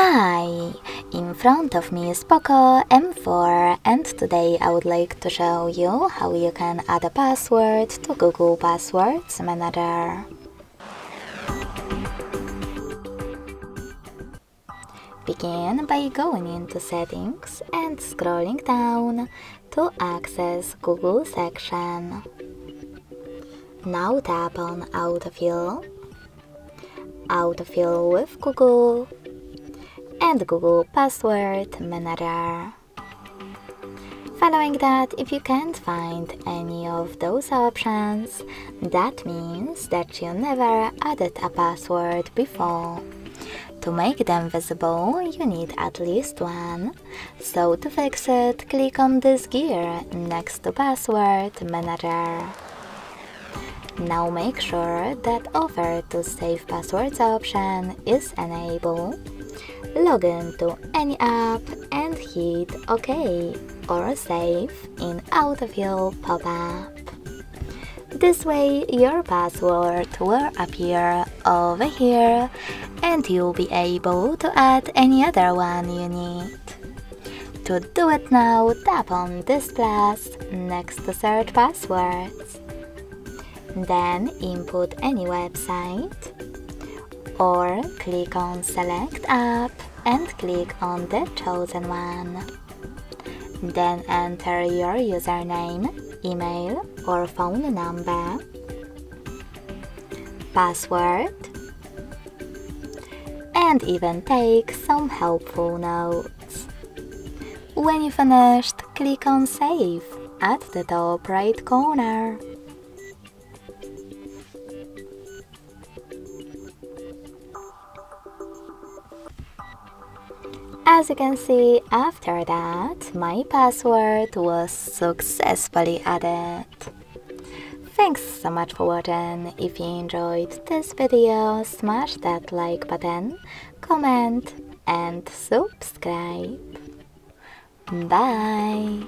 Hi! In front of me is POCO M4 and today I would like to show you how you can add a password to Google Passwords Manager. Begin by going into Settings and scrolling down to access Google section. Now tap on Autofill, Autofill with Google, and Google Password Manager. Following that, if you can't find any of those options, that means that you never added a password before. To make them visible, you need at least one. So to fix it, click on this gear next to Password Manager. Now make sure that Offer to Save Passwords option is enabled. Log into any app and hit OK or Save in Autofill pop-up. This way your password will appear over here and you'll be able to add any other one you need. To do it now, tap on this plus next to Search Passwords. Then input any website or click on Select App and click on the chosen one. Then enter your username, email or phone number, password, and even take some helpful notes. When you finished, click on Save at the top right corner. As you can see, after that, my password was successfully added. Thanks so much for watching. If you enjoyed this video, smash that like button, comment and subscribe. Bye!